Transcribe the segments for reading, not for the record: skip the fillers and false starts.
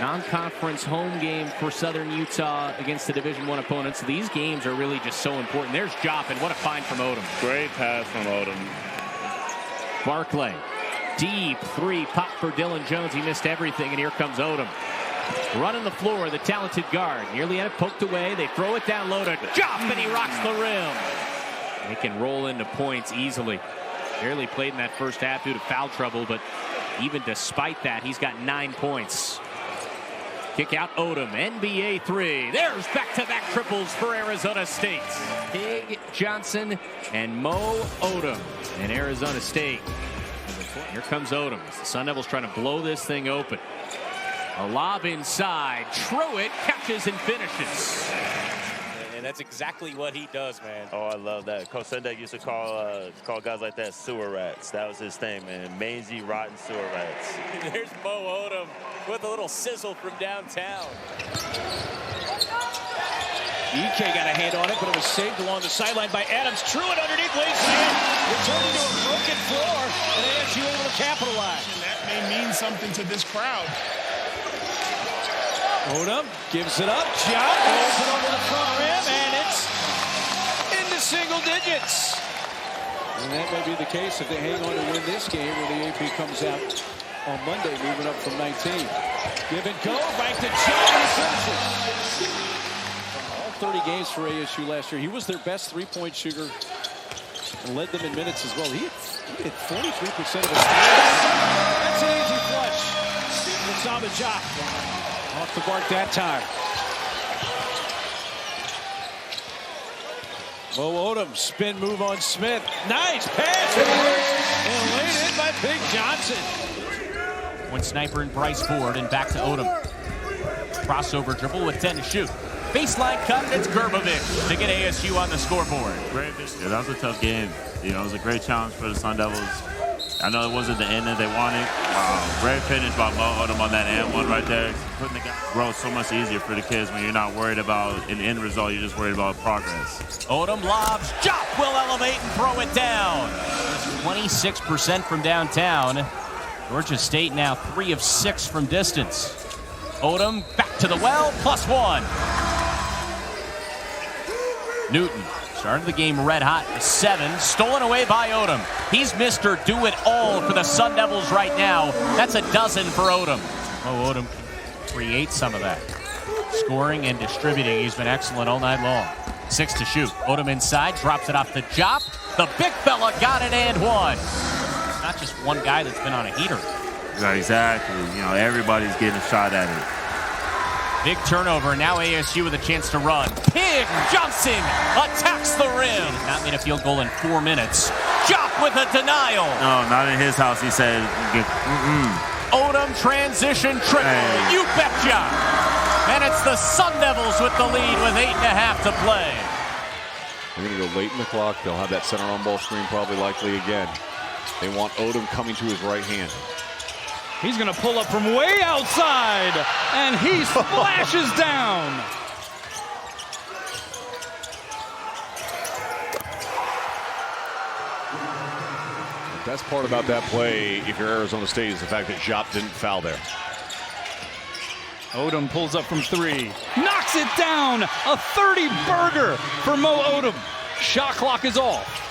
Non-conference home game for Southern Utah against the Division I opponents. These games are really just so important. There's Jop, and what a find from Odum. Great pass from Odum. Barclay, deep three, pop for Dylan Jones. He missed everything, and here comes Odum. Running the floor, the talented guard. Nearly had it poked away. They throw it down low to Jop, and he rocks the rim. They can roll into points easily. Barely played in that first half due to foul trouble, but even despite that, he's got 9 points. Kick out Odum, NBA three. There's back-to-back triples for Arizona State. Big Johnson and Moe Odum in Arizona State. Here comes Odum. The Sun Devils trying to blow this thing open. A lob inside. Truitt catches and finishes. And that's exactly what he does, man. Oh, I love that. Coach Sendek used to call guys like that sewer rats. That was his thing, man. Mangy, rotten sewer rats. There's Moe Odum with a little sizzle from downtown. EK got a hand on it, but it was saved along the sideline by Adams. Truitt underneath, lays it in. Returning to a broken floor, and ASU able to capitalize. And that may mean something to this crowd. Odum gives it up. Jop rolls it over the front rim, and it's into single digits. And that may be the case if they hang on to win this game when the AP comes out on Monday, moving up from 19. Give and go, back to Jop, and he finishes. All 30 games for ASU last year. He was their best three-point shooter and led them in minutes as well. He hit 43% of his That's an easy flush. It's on the Jop. Off the mark that time. Moe Odum, spin move on Smith. Nice pass. And laid in by Big Johnson. One sniper and Bryce Ford, and back to Odum. Crossover dribble with 10 to shoot. Baseline cut, and it's Gerbovic to get ASU on the scoreboard. Great. Yeah, that was a tough game. You know, it was a great challenge for the Sun Devils. I know it wasn't the end that they wanted. Great finish by Moe Odum on that and one right there. Putting the growth so much easier for the kids when you're not worried about an end result. You're just worried about progress. Odum lobs. Jop will elevate and throw it down. 26% from downtown. Georgia State now 3 of 6 from distance. Odum back to the well, +1. Newton started the game red hot, 7, stolen away by Odum. He's Mr. Do-It-All for the Sun Devils right now. That's a dozen for Odum. Moe Odum creates some of that. Scoring and distributing, he's been excellent all night long. 6 to shoot. Odum inside, drops it off the Jop. The big fella got it and one. It's not just one guy that's been on a heater. Yeah, exactly. You know, everybody's getting a shot at it. Big turnover, and now ASU with a chance to run. Big Johnson attacks the rim. Not made a field goal in 4 minutes. Jop with a denial. No, not in his house, he said. Odum transition triple. Hey. You betcha. And it's the Sun Devils with the lead with 8.5 to play. They're going to go late in the clock. They'll have that center on ball screen probably likely again. They want Odum coming to his right hand. He's going to pull up from way outside, and he splashes down. The best part about that play, if you're Arizona State, is the fact that Jop didn't foul there. Odum pulls up from 3, knocks it down. A 30-burger for Moe Odum. Shot clock is off.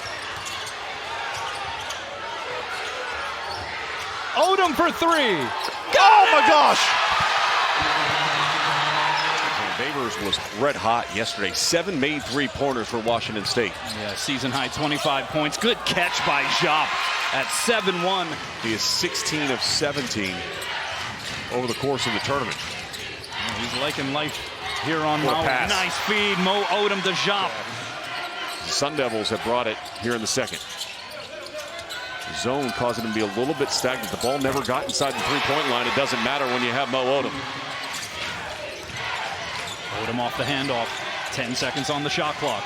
Odum for 3. Oh my gosh! Babers was red hot yesterday. 7 made 3-pointers for Washington State. Yeah, season high 25 points. Good catch by Jop at 7-1. He is 16 of 17 over the course of the tournament. He's liking life here on Maui. Nice feed, Moe Odum to Jop. The Sun Devils have brought it here in the second. Zone causing him to be a little bit stagnant. The ball never got inside the three-point line. It doesn't matter when you have Moe Odum. Odum off the handoff. 10 seconds on the shot clock.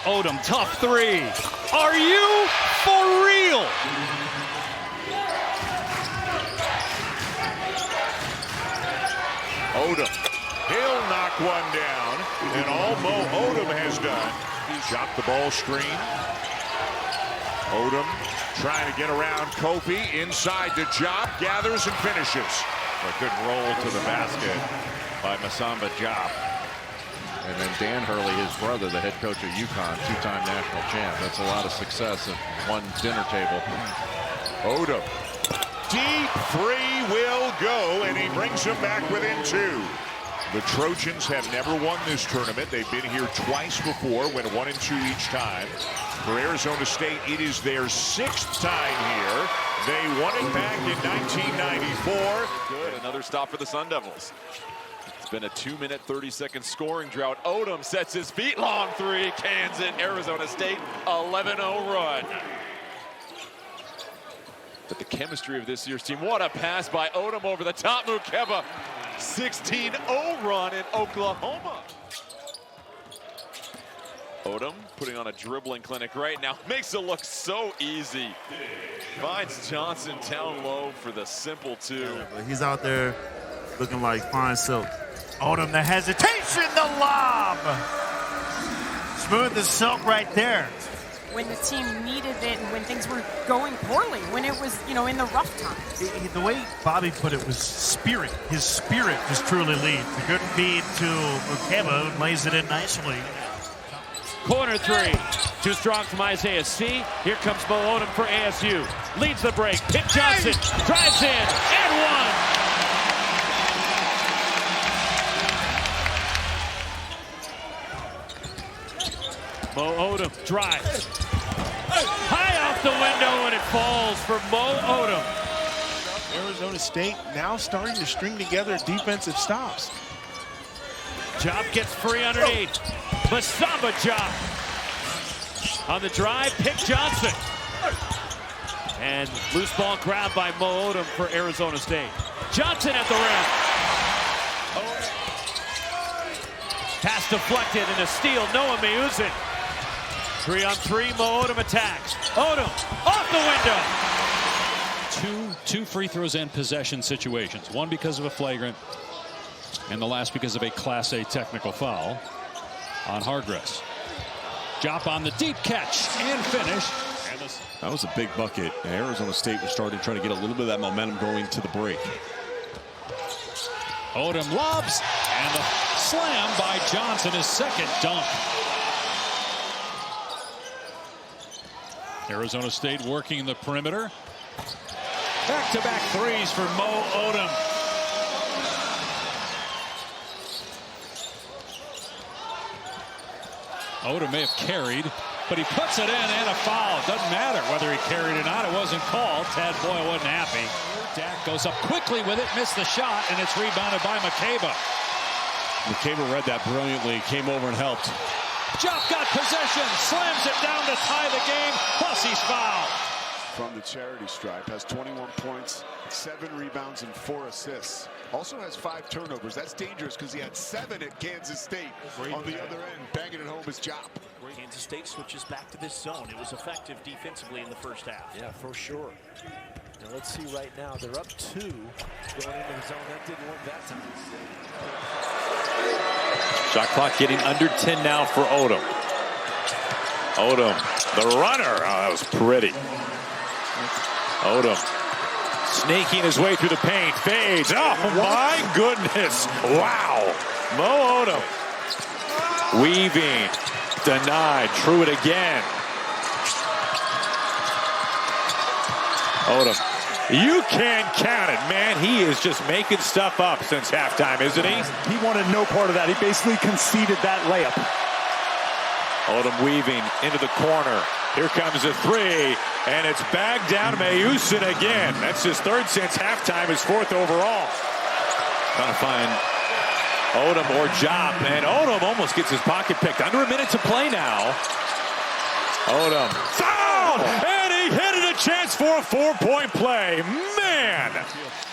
Odum, tough 3. Are you for real? Odum, he'll knock one down, and all Moe Odum has done, he shot the ball screen. Odum trying to get around Kofi inside to Jop, gathers and finishes. A good roll to the basket by Masamba Diop. And then Dan Hurley, his brother, the head coach of UConn, two-time national champ. That's a lot of success at one dinner table. Odum. Deep three will go, and he brings them back within 2. The Trojans have never won this tournament. They've been here twice before, went 1 and 2 each time. For Arizona State, it is their 6th time here. They won it back in 1994. Good, another stop for the Sun Devils. It's been a 2-minute, 30-second scoring drought. Odum sets his feet, long three, cans it. Arizona State, 11-0 run. But the chemistry of this year's team, what a pass by Odum over the top. Mukeba, 16-0 run in Oklahoma. Odum putting on a dribbling clinic right now. Makes it look so easy. Finds Johnson down low for the simple 2. Yeah, he's out there looking like fine silk. Odum, the hesitation, the lob. Smooth as silk right there. When the team needed it and when things were going poorly, when it was, in the rough times. The way Bobby put it was spirit. His spirit just truly leads. A good feed to Mukeba, who lays it in nicely. Corner 3. Too strong from Isaiah C. Here comes Moe Odum for ASU. Leads the break. Pitt Johnson drives in and 1. Moe Odum drives. High off the window, and it falls for Moe Odum. Arizona State now starting to string together defensive stops. Diop gets free underneath. Masamba Diop. On the drive, Pitt Johnson. And loose ball grabbed by Moe Odum for Arizona State. Johnson at the rim. Pass deflected and a steal. Noah Midseason. 3-on-3, Moe Odum attacks. Odum off the window. Two free throws and possession situations. One because of a flagrant, and the last because of a Class A technical foul on Hargress. Diop on the deep catch and finish. That was a big bucket. And Arizona State was starting to try to get a little bit of that momentum going to the break. Odum lobs, and the slam by Johnson, his second dunk. Arizona State working the perimeter. Back-to-back threes for Moe Odum. Odum may have carried, but he puts it in and a foul. Doesn't matter whether he carried or not. It wasn't called. Tad Boyle wasn't happy. Dak goes up quickly with it, missed the shot, and it's rebounded by Mukeba. Mukeba read that brilliantly, came over and helped. Diop got possession, slams it down to tie the game, plus he's fouled. From the charity stripe, has 21 points, 7 rebounds, and 4 assists. Also has 5 turnovers. That's dangerous because he had 7 at Kansas State. On the other end, banging it home is Diop. Kansas State switches back to this zone. It was effective defensively in the first half. Yeah, for sure. Now let's see right now. They're up 2 going into the zone. That didn't work that time. Shot clock getting under 10 now for Odum. Odum, the runner. Oh, that was pretty. Odum snaking his way through the paint. Fades. Oh, my goodness. Wow. Moe Odum. Weaving. Denied. True it again. Odum. You can't count it, man. He is just making stuff up since halftime, isn't he? He wanted no part of that. He basically conceded that layup. Odum weaving into the corner. Here comes a 3, and it's back down to Midseason again. That's his 3rd since halftime, his 4th overall. Trying to find Odum or Diop, and Odum almost gets his pocket picked. Under a minute to play now. Odum fouled, and he hit it, a chance for a 4-point play. Man!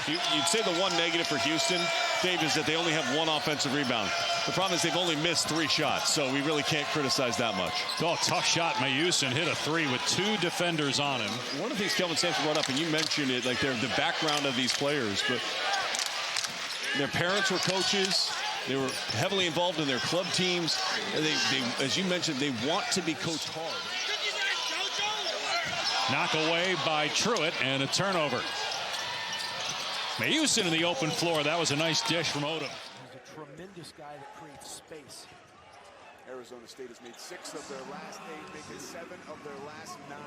You'd say the one negative for Houston, Dave, is that they only have 1 offensive rebound. The problem is they've only missed 3 shots, so we really can't criticize that much. Oh, tough shot. Midseason hit a 3 with 2 defenders on him. One of the things Kelvin Sampson brought up, and you mentioned it, like they're the background of these players, but their parents were coaches. They were heavily involved in their club teams. And they, as you mentioned, they want to be coached hard. Knock away by Truitt and a turnover. Mayusin in the open floor. That was a nice dish from Odum. He's a tremendous guy that creates space. Arizona State has made 6 of their last 8, making 7 of their last 9.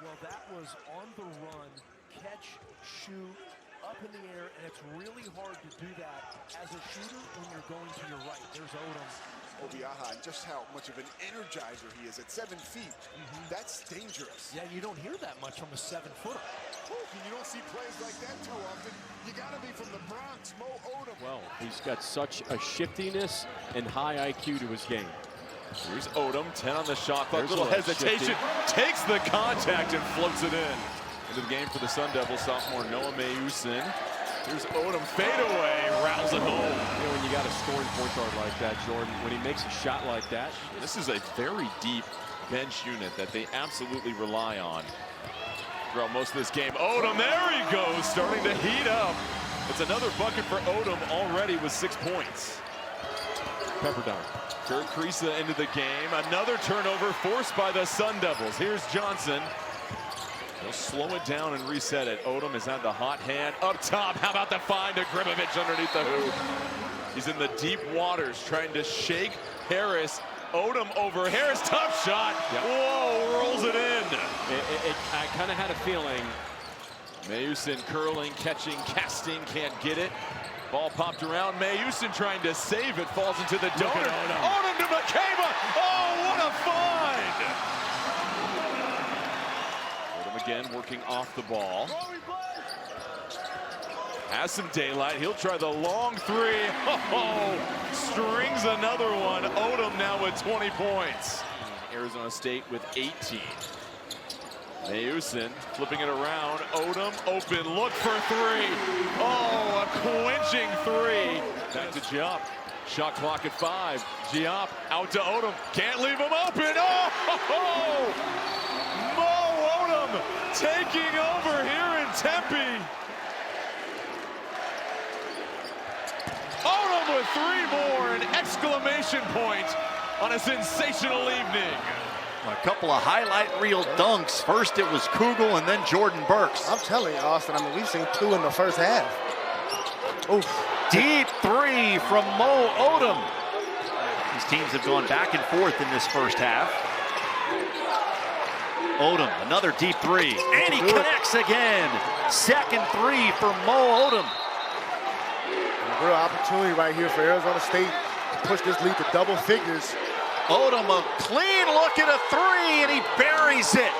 Well, that was on the run, catch, shoot, up in the air, and it's really hard to do that as a shooter when you're going to your right. There's Odum. Obiaha, and just how much of an energizer he is at 7 feet. That's dangerous. Yeah, you don't hear that much from a 7-footer. You don't see plays like that too often. You got to be from the Bronx, Moe Odum. Well, he's got such a shiftiness and high IQ to his game. Here's Odum, 10 on the shot clock. There's Little a hesitation, takes the contact and floats it in. Into the game for the Sun Devils, sophomore Noah Mayusin. Here's Odum, fadeaway, rattles it home. You know, when you got a scoring point guard like that, Jordan, when he makes a shot like that. This is a very deep bench unit that they absolutely rely on throughout most of this game. Odum, there he goes, starting to heat up. It's another bucket for Odum already with 6 points. Pepperdine. Kirk Kriisa into the game. Another turnover forced by the Sun Devils. Here's Johnson. They'll slow it down and reset it. Odum has had the hot hand up top. How about the find to Gribovich underneath the hoop? He's in the deep waters trying to shake Harris. Odum over Harris, tough shot. Yep. Whoa, rolls it in. I kind of had a feeling. Mayusin curling, catching, casting, can't get it. Ball popped around. Mayusin trying to save it, falls into the donor. Odum to McCabe. Oh, what a find! Odum again working off the ball. Has some daylight. He'll try the long 3. Oh, strings another one. Odum now with 20 points. Arizona State with 18. Mayusin flipping it around. Odum open, look for 3. Oh, a quenching 3. Back to Diop. Shot clock at 5. Diop out to Odum. Can't leave him open. Oh, Moe Odum taking over here in Tempe. Odum with 3 more, an exclamation point on a sensational evening. A couple of highlight reel dunks. First it was Kugel and then Jordan Burks. I'm telling you, Austin, I mean, we've seen 2 in the first half. Oof. Deep 3 from Moe Odum. These teams have gone back and forth in this first half. Odum, another deep 3. And he connects again. Second 3 for Moe Odum. A real opportunity right here for Arizona State to push this lead to double figures. Odum, a clean look at a 3, and he buries it.